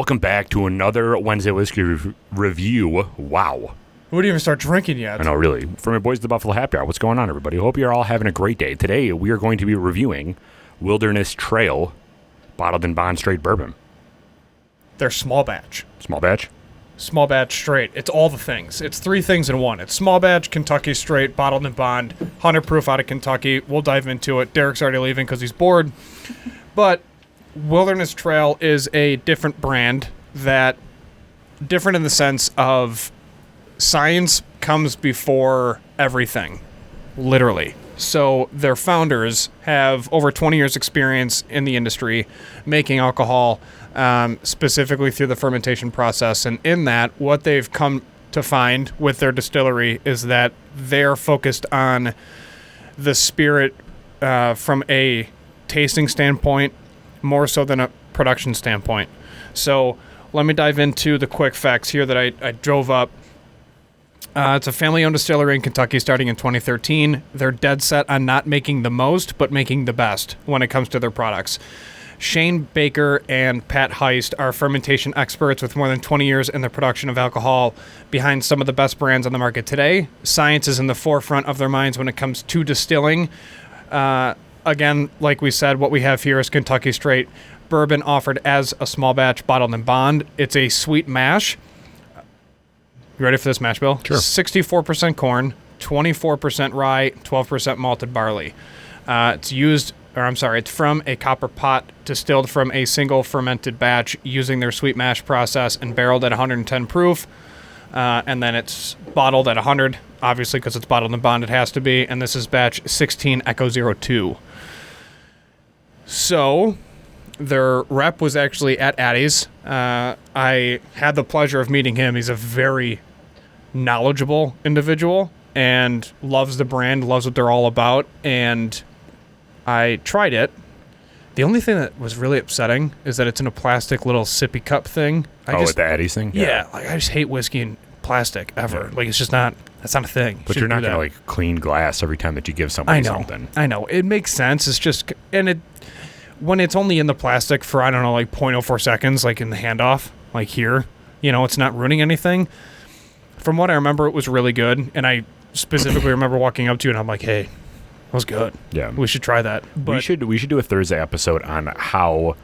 welcome back to another Wednesday Whiskey Review. Wow. We didn't even start drinking yet. I know, really. From your boys at the Buffalo Happy Hour, what's going on, everybody? Hope you're all having a great day. Today, we are going to be reviewing Wilderness Trail Bottled in Bond Straight Bourbon. They're small batch. Small batch? Small batch straight. It's all the things. It's three things in one. It's small batch, Kentucky straight, bottled in bond, 100 proof out of Kentucky. We'll dive into it. Derek's already leaving because he's bored. But Wilderness Trail is a different brand that, different in the sense of science comes before everything, literally. So their founders have over 20 years experience in the industry making alcohol, specifically through the fermentation process. And in that, what they've come to find with their distillery is that they're focused on the spirit from a tasting standpoint more so than a production standpoint. So let me dive into the quick facts here that I drove up. It's a family-owned distillery in Kentucky starting in 2013. They're dead set on not making the most, but making the best when it comes to their products. Shane Baker and Pat Heist are fermentation experts with more than 20 years in the production of alcohol behind some of the best brands on the market today. Science is in the forefront of their minds when it comes to distilling. Again, like we said, what we have here is Kentucky Straight Bourbon offered as a small batch bottled in bond. It's a sweet mash. You ready for this mash, Bill? Sure. 64% corn, 24% rye, 12% malted barley. It's from a copper pot distilled from a single fermented batch using their sweet mash process and barreled at 110 proof. And then it's bottled at 100, obviously, because it's bottled in bond, it has to be. And this is batch 16 Echo 02. So their rep was actually at Addie's. I had the pleasure of meeting him. He's a very knowledgeable individual and loves the brand, loves what they're all about. And I tried it. The only thing that was really upsetting is that it's in a plastic little sippy cup thing. With the Addie's thing? Yeah, like I just hate whiskey in plastic ever. Yeah. Like it's just not, that's not a thing. But you're not going to like clean glass every time that you give somebody something. I know. It makes sense. It's just, when it's only in the plastic for, I don't know, like 0.04 seconds, like in the handoff, like here, it's not ruining anything. From what I remember, it was really good. And I specifically remember walking up to you and I'm like, hey, that was good. Yeah. We should try that. But we should do a Thursday episode on how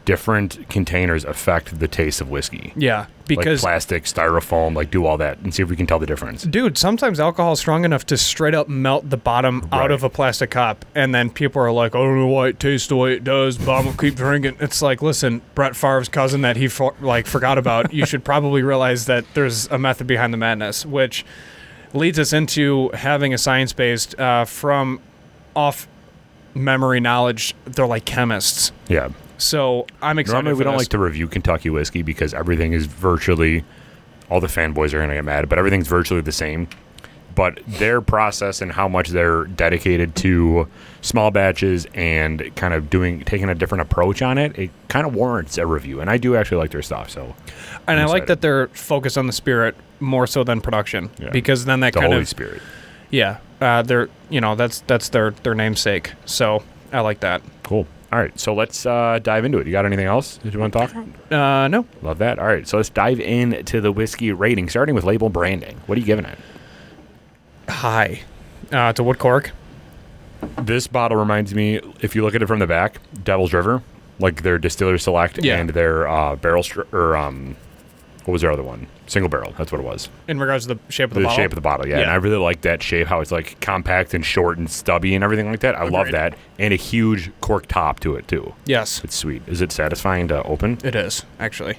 different containers affect the taste of whiskey. Yeah. Because like plastic, styrofoam, like do all that and see if we can tell the difference. Dude, sometimes alcohol is strong enough to straight up melt the bottom out of a plastic cup. And then people are like, I don't know why it tastes the way it does, but I'm going to keep drinking. It's like, listen, Brett Favre's cousin that he forgot about, you should probably realize that there's a method behind the madness, which leads us into having a science-based from off-memory knowledge. They're like chemists. Yeah. So I'm excited. Normally, we don't this. like to review Kentucky whiskey because everything is virtually, all the fanboys are going to get mad, but everything's virtually the same. But their process and how much they're dedicated to small batches and kind of taking a different approach on it, it kind of warrants a review. And I do actually like their stuff. And I like that they're focused on the spirit more so than production, because then that the kind Holy of Spirit. Yeah, they're that's their namesake. So I like that. Cool. All right, so let's dive into it. You got anything else that you want to talk about? No. Love that. All right, so let's dive into the whiskey rating, starting with label branding. What are you giving it? High. It's a wood cork. This bottle reminds me, if you look at it from the back, Devil's River, like their Distiller Select and their barrel, what was their other one? Single barrel. That's what it was. In regards to the shape of the bottle? The shape of the bottle, yeah. And I really like that shape, how it's like compact and short and stubby and everything like that. I love that. And a huge cork top to it, too. Yes. It's sweet. Is it satisfying to open? It is, actually.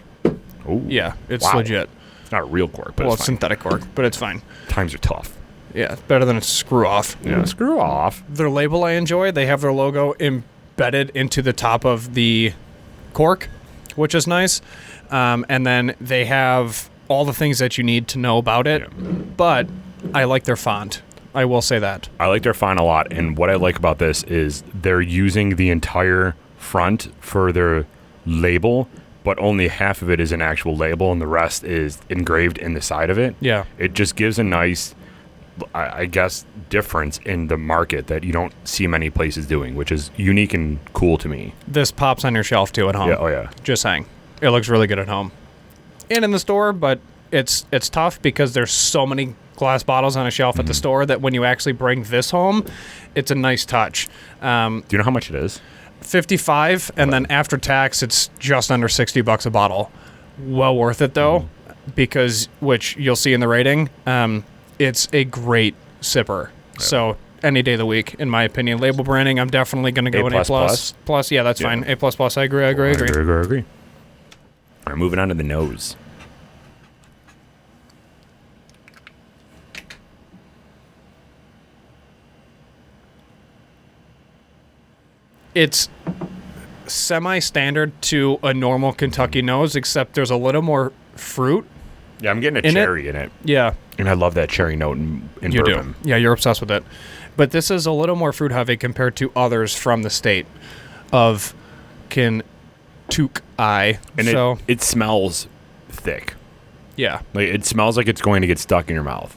Oh. Yeah, it's legit. It's not a real cork, but it's synthetic cork, but it's fine. Times are tough. Yeah, it's better than a screw off. Yeah, screw off. Their label I enjoy. They have their logo embedded into the top of the cork, which is nice. And then they have all the things that you need to know about it, but I like their font. I will say that. I like their font a lot, and what I like about this is they're using the entire front for their label, but only half of it is an actual label, and the rest is engraved in the side of it. Yeah. It just gives a nice, I guess, difference in the market that you don't see many places doing, which is unique and cool to me. This pops on your shelf, too, at home. Yeah, oh, yeah. Just saying. It looks really good at home and in the store, but it's tough because there's so many glass bottles on a shelf at the store that when you actually bring this home, it's a nice touch. Do you know how much it is? $55, and then after tax, it's just under $60 a bottle. Well worth it though, because which you'll see in the rating. It's a great sipper. Yeah. So any day of the week, in my opinion, label branding, I'm definitely going to go an A++. Plus, yeah, that's fine. A++. I agree. I agree. All right, moving on to the nose. It's semi-standard to a normal Kentucky nose, except there's a little more fruit. Yeah, I'm getting a cherry in it. Yeah. And I love that cherry note in you bourbon. Do. Yeah, you're obsessed with it. But this is a little more fruit heavy compared to others from the state of Kentucky. And so, it smells thick. Yeah. Like it smells like it's going to get stuck in your mouth.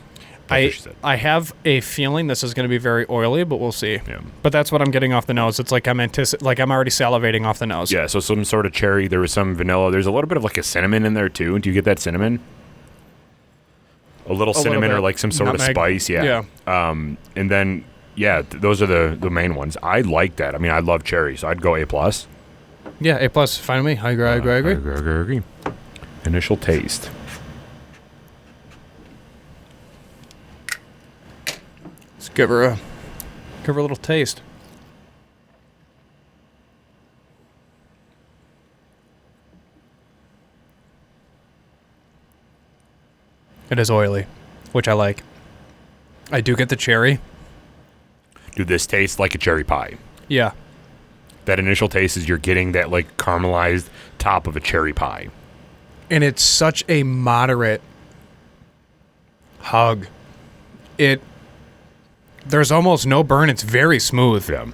I have a feeling this is going to be very oily, but we'll see. Yeah. But that's what I'm getting off the nose. It's like I'm already salivating off the nose. Yeah, so some sort of cherry. There was some vanilla. There's a little bit of like a cinnamon in there too. Do you get that cinnamon? A little cinnamon or like some sort of spice. Yeah. And then, those are the main ones. I like that. I mean, I love cherry, so I'd go A+. Yeah, A+, fine with me. I agree. Initial taste. Let's give her a little taste. It is oily, which I like. I do get the cherry. Dude, this tastes like a cherry pie. Yeah. That initial taste is you're getting that like caramelized top of a cherry pie. And it's such a moderate hug. There's almost no burn. It's very smooth. Yeah.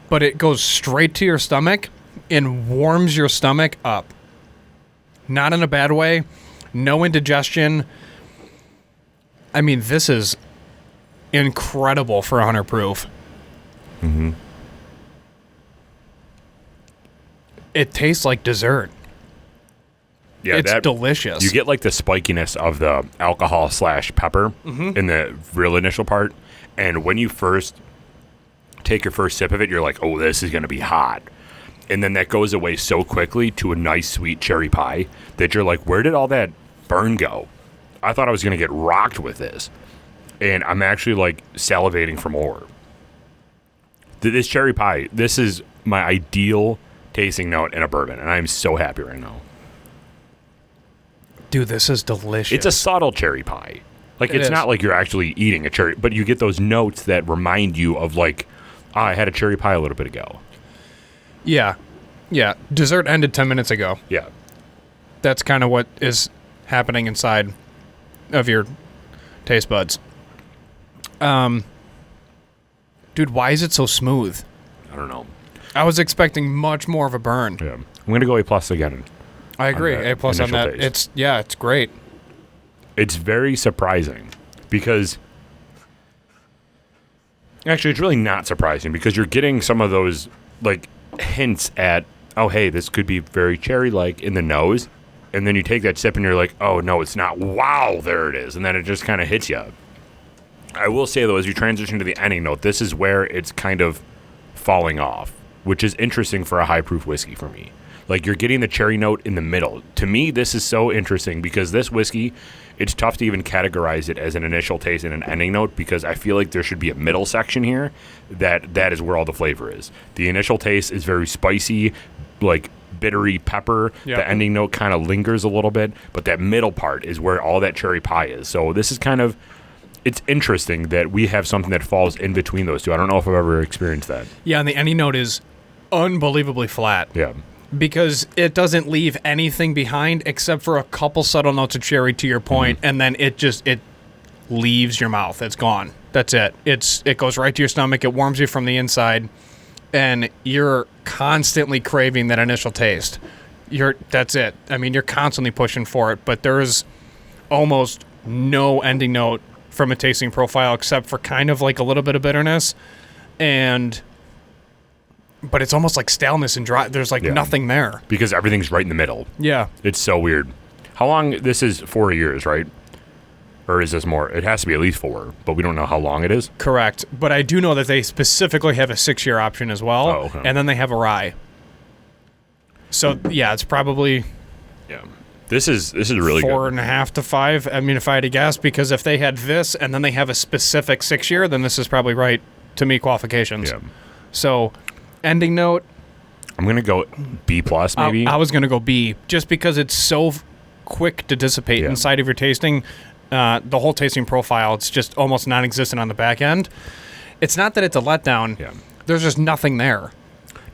But it goes straight to your stomach and warms your stomach up. Not in a bad way. No indigestion. I mean, this is incredible for 100 proof. Mm-hmm. It tastes like dessert. Yeah, it's delicious. You get like the spikiness of the alcohol / pepper in the real initial part. And when you first take your first sip of it, you're like, oh, this is going to be hot. And then that goes away so quickly to a nice sweet cherry pie that you're like, where did all that burn go? I thought I was going to get rocked with this. And I'm actually like salivating for more. This cherry pie, this is my ideal tasting note in a bourbon. And I'm so happy right now. Dude, this is delicious. It's a subtle cherry pie. Like, it's not like you're actually eating a cherry, but you get those notes that remind you of, like, I had a cherry pie a little bit ago. Yeah. Yeah. Dessert ended 10 minutes ago. Yeah. That's kind of what is happening inside of your taste buds. Dude, why is it so smooth? I don't know. I was expecting much more of a burn. Yeah. I'm going to go A+ again. I agree. A+ on that. Taste. It's great. It's very surprising because actually it's really not surprising because you're getting some of those like hints at, oh, hey, this could be very cherry-like in the nose. And then you take that sip and you're like, oh, no, it's not. Wow, there it is. And then it just kind of hits you. I will say, though, as you transition to the ending note, this is where it's kind of falling off, which is interesting for a high-proof whiskey for me. Like, you're getting the cherry note in the middle. To me, this is so interesting because this whiskey, it's tough to even categorize it as an initial taste and an ending note because I feel like there should be a middle section here that is where all the flavor is. The initial taste is very spicy, like bittery pepper. Yep. The ending note kind of lingers a little bit, but that middle part is where all that cherry pie is. So this is kind of, it's interesting that we have something that falls in between those two. I don't know if I've ever experienced that. Yeah, and the ending note is unbelievably flat. Yeah. Because it doesn't leave anything behind except for a couple subtle notes of cherry to your point, and then it leaves your mouth. It's gone. That's it. It goes right to your stomach. It warms you from the inside, and you're constantly craving that initial taste. That's it. I mean, you're constantly pushing for it, but there's almost no ending note from a tasting profile except for kind of like a little bit of bitterness, and but it's almost like staleness and dry. There's like nothing there. Because everything's right in the middle. Yeah. It's so weird. How long? This is 4 years, right? Or is this more? It has to be at least 4, but we don't know how long it is. Correct. But I do know that they specifically have a 6-year option as well. Oh, okay. And then they have a rye. So, yeah, it's probably Yeah. This is really good. 4.5 to 5. I mean, if I had to guess, because if they had this and then they have a specific 6-year, then this is probably right to meet qualifications. Yeah. So, ending note. I'm going to go B+, maybe. I was going to go B, just because it's so quick to dissipate inside of your tasting. The whole tasting profile, it's just almost non-existent on the back end. It's not that it's a letdown. Yeah. There's just nothing there.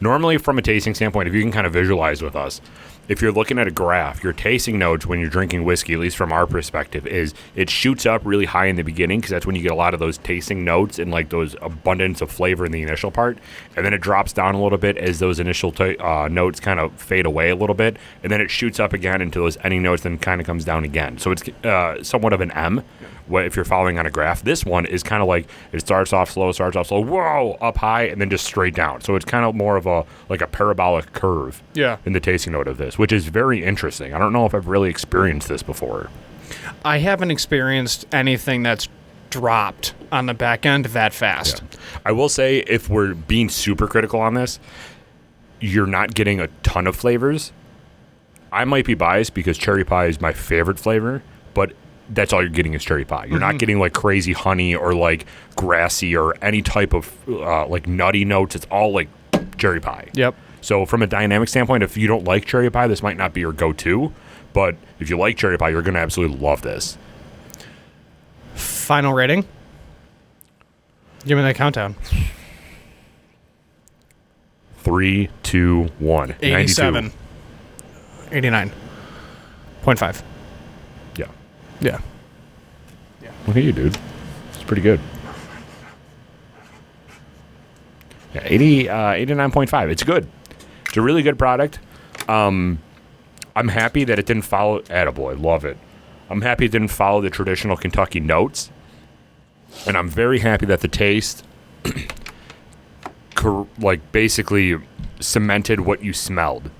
Normally, from a tasting standpoint, if you can kind of visualize with us, if you're looking at a graph, your tasting notes when you're drinking whiskey, at least from our perspective, is it shoots up really high in the beginning because that's when you get a lot of those tasting notes and like those abundance of flavor in the initial part. And then it drops down a little bit as those initial notes kind of fade away a little bit. And then it shoots up again into those ending notes, then kind of comes down again. So it's somewhat of an M. If you're following on a graph. This one is kind of like it starts off slow, whoa, up high, and then just straight down. So it's kind of more of a parabolic curve in the tasting note of this, which is very interesting. I don't know if I've really experienced this before. I haven't experienced anything that's dropped on the back end that fast. Yeah. I will say, if we're being super critical on this, you're not getting a ton of flavors. I might be biased because cherry pie is my favorite flavor, but that's all you're getting is cherry pie. You're not getting like crazy honey or like grassy or any type of like nutty notes. It's all like cherry pie. Yep. So from a dynamic standpoint, if you don't like cherry pie, this might not be your go-to. But if you like cherry pie, you're going to absolutely love this. Final rating. Give me that countdown. 3, 2, 1. 87. 92. 89.5. Yeah. Yeah. Look at you, dude. It's pretty good. Yeah, 89.5. It's good. It's a really good product. I'm happy that it didn't follow... Attaboy, love it. I'm happy it didn't follow the traditional Kentucky notes. And I'm very happy that the taste... basically cemented what you smelled.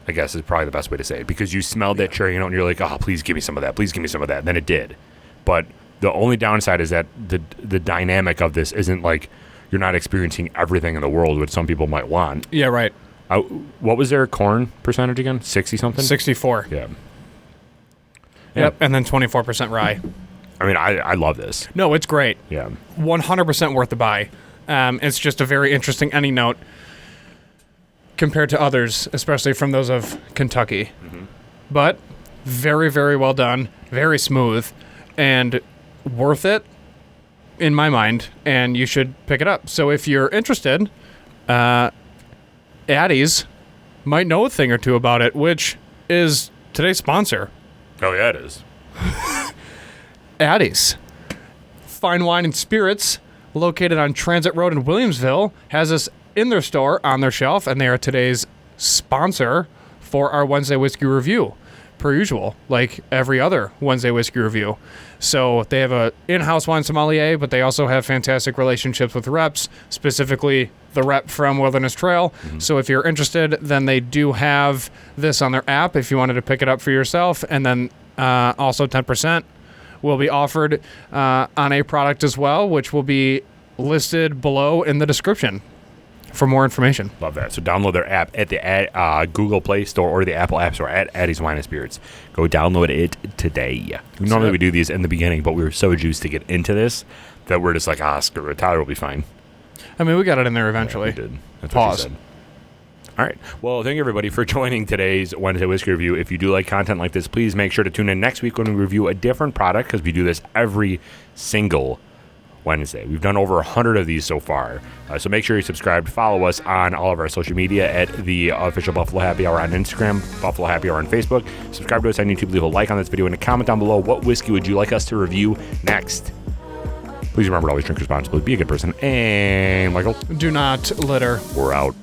I guess is probably the best way to say it, because you smelled that cherry note and you're like, oh, please give me some of that. Please give me some of that. And then it did. But the only downside is that the dynamic of this isn't like you're not experiencing everything in the world, which some people might want. Yeah, right. What was their corn percentage again? 60 something? 64. Yeah. Yep. And then 24% rye. I mean, I love this. No, it's great. Yeah. 100% worth the buy. It's just a very interesting ending note compared to others, especially from those of Kentucky. Mm-hmm. But very, very well done, very smooth, and worth it in my mind, and you should pick it up. So if you're interested, Addie's might know a thing or two about it, which is today's sponsor. Oh, yeah, it is. Addie's. Fine wine and spirits, located on Transit Road in Williamsville, has us in their store on their shelf, and they are today's sponsor for our Wednesday Whiskey Review, per usual, like every other Wednesday Whiskey Review. So they have a in-house wine sommelier, but they also have fantastic relationships with reps, specifically the rep from Wilderness Trail. Mm-hmm. So if you're interested, then they do have this on their app if you wanted to pick it up for yourself, and then also 10% will be offered on a product as well, which will be listed below in the description for more information. Love that. So download their app at the Google Play Store or the Apple App Store at Addie's Wine & Spirits. Go download it today. Normally we do these in the beginning, but we were so juiced to get into this that we're just like, screw it. Tyler will be fine. I mean, we got it in there eventually. Yeah, we did. That's Pause. what she said. All right. Well, thank you, everybody, for joining today's Wednesday Whiskey Review. If you do like content like this, please make sure to tune in next week when we review a different product, because we do this every single Wednesday. We've done over 100 of these so far. So make sure you subscribe. Follow us on all of our social media at the official Buffalo Happy Hour on Instagram, Buffalo Happy Hour on Facebook. Subscribe to us on YouTube. Leave a like on this video and a comment down below. What whiskey would you like us to review next? Please remember to always drink responsibly, be a good person, and Michael, Do not litter. we're out.